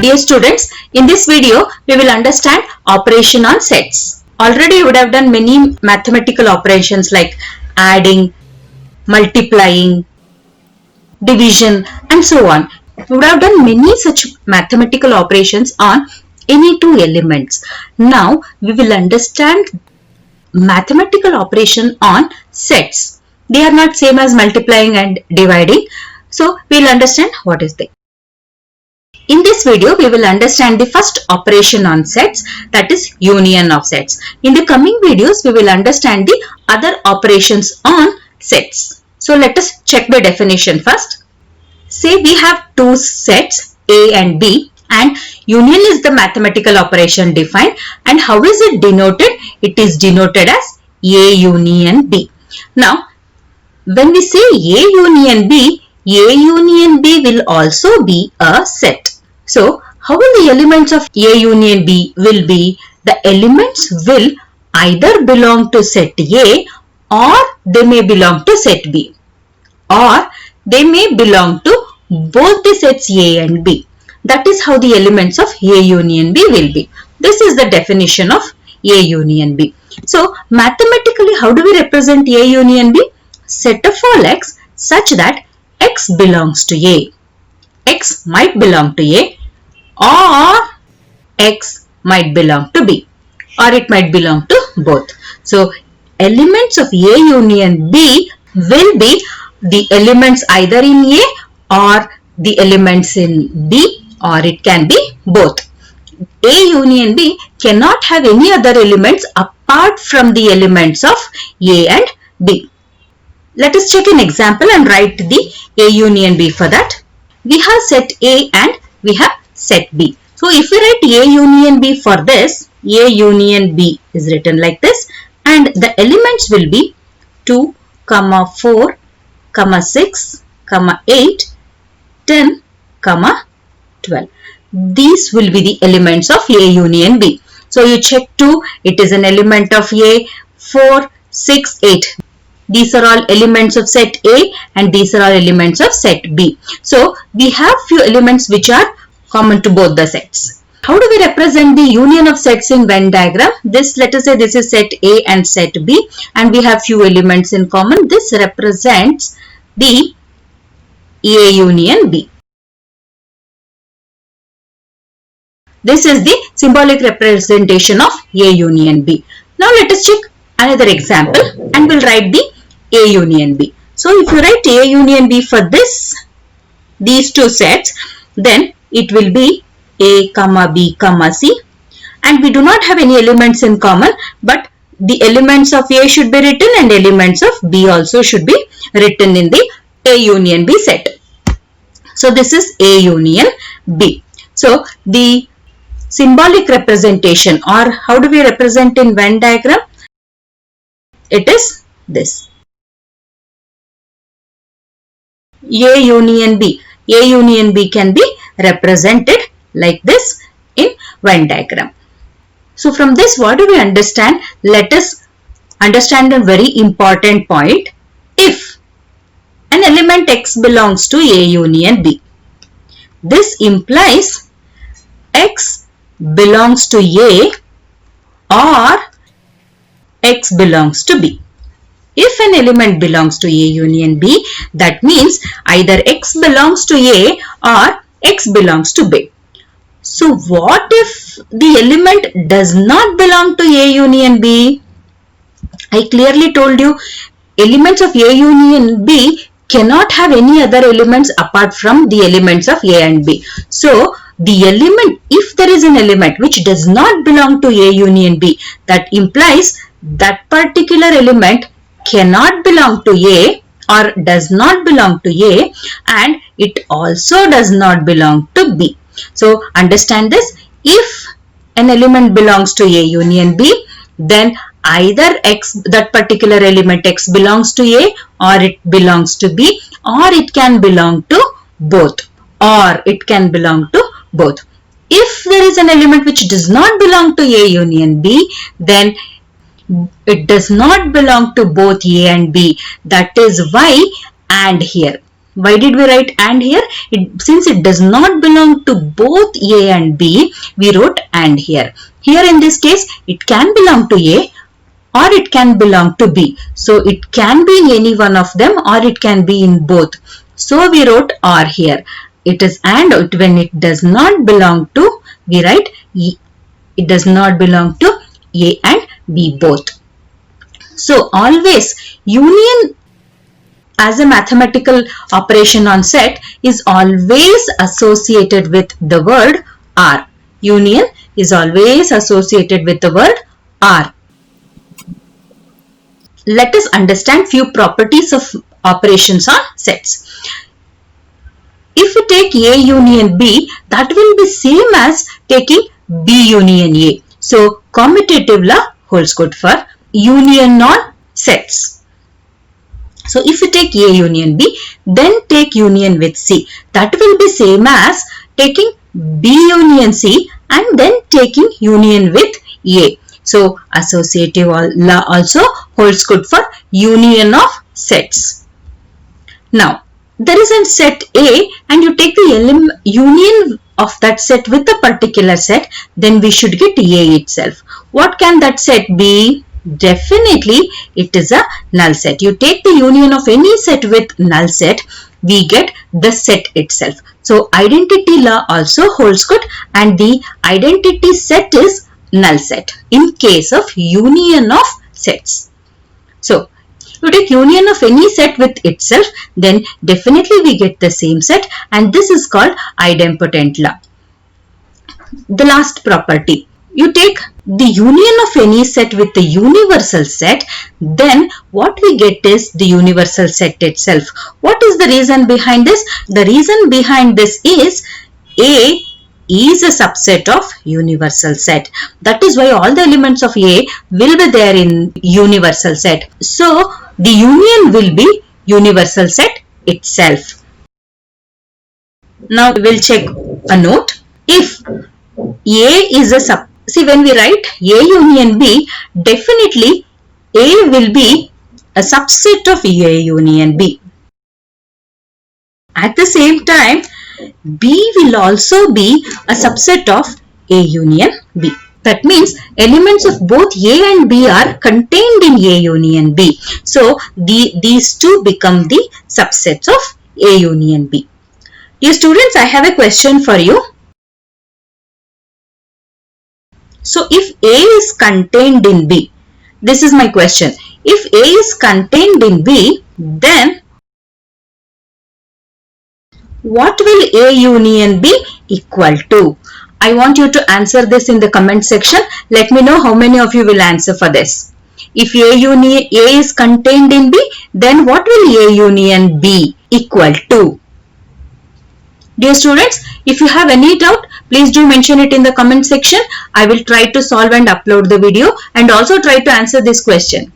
Dear students, in this video, we will understand operation on sets. Already you would have done many mathematical operations like adding, multiplying, division and so on. We would have done many such mathematical operations on any two elements. Now we will understand mathematical operation on sets. They are not same as multiplying and dividing. So we will understand what is they. In this video, we will understand the first operation on sets, that is union of sets. In the coming videos, we will understand the other operations on sets. So let us check the definition first. Say we have two sets A and B, and union is the mathematical operation defined. And how is it denoted? It is denoted as A union B. Now, when we say A union B will also be a set. So, how will the elements of A union B will be? The elements will either belong to set A or they may belong to set B, or they may belong to both the sets A and B. That is how the elements of A union B will be. This is the definition of A union B. So, mathematically, how do we represent A union B? Set of all x such that x belongs to A. X might belong to A, or x might belong to B, or it might belong to both. So, elements of A union B will be the elements either in A or the elements in B, or it can be both. A union B cannot have any other elements apart from the elements of A and B. Let us check an example and write the A union B for that. We have set A and we have set B. So, if we write A union B for this, A union B is written like this, and the elements will be 2, 4, 6, 8, 10, 12. These will be the elements of A union B. So, you check 2, it is an element of A, 4, 6, 8. These are all elements of set A and these are all elements of set B. So, we have few elements which are common to both the sets. How do we represent the union of sets in Venn diagram? This, let us say this is set A and set B, and we have few elements in common. This represents the A union B. This is the symbolic representation of A union B. Now let us check another example and we'll write the A union B. So if you write A union B for these two sets, then it will be A, B, C, and we do not have any elements in common, but the elements of A should be written and elements of B also should be written in the A union B set. So this is A union B. So the symbolic representation, or how do we represent in Venn diagram? It is this. A union B. A union B can be represented like this in Venn diagram. So from this, what do we understand? Let us understand a very important point. If an element x belongs to A union B, this implies x belongs to A or x belongs to B. If an element belongs to A union B, that means either x belongs to A or x belongs to B. So, what if the element does not belong to A union B? I clearly told you elements of A union B cannot have any other elements apart from the elements of A and B. So, the element, if there is an element which does not belong to A union B, that implies that particular element cannot belong to A or does not belong to A, and it also does not belong to B. So, understand this. If an element belongs to A union B, then either x, that particular element x belongs to A or it belongs to B, or it can belong to both, or it can belong to both. If there is an element which does not belong to A union B, then it does not belong to both A and B. That is why and here. Why did we write and here? Since it does not belong to both A and B, we wrote and here. Here in this case, it can belong to A or it can belong to B. So it can be in any one of them or it can be in both. So we wrote or here. It is and when it does not belong to, we write it does not belong to A and B both. So always union as a mathematical operation on set is always associated with the word or. Union is always associated with the word or. Let us understand few properties of operations on sets. If we take A union B, that will be same as taking B union A. So commutative law holds good for union on sets. So if you take A union B, then take union with C. That will be same as taking B union C and then taking union with A. So associative law also holds good for union of sets. Now there is a set A and you take the union of that set with a particular set, then we should get A itself. What can that set be? Definitely it is a null set. You take the union of any set with null set, we get the set itself. So identity law also holds good and the identity set is null set in case of union of sets. So you take union of any set with itself, then definitely we get the same set and this is called idempotent law. The last property, you take the union of any set with the universal set, then what we get is the universal set itself. What is the reason behind this? The reason behind this is A is a subset of universal set. That is why all the elements of A will be there in universal set. So the union will be universal set itself. Now we will check a note. If A is a see when we write A union B, definitely A will be a subset of A union B. At the same time, B will also be a subset of A union B. That means elements of both A and B are contained in A union B. So these two become the subsets of A union B. Dear students, I have a question for you. So if A is contained in B, this is my question. If A is contained in B, then what will A union B equal to? I want you to answer this in the comment section. Let me know how many of you will answer for this. If A is contained in B, then what will A union B equal to? Dear students, if you have any doubt, please do mention it in the comment section. I will try to solve and upload the video and also try to answer this question.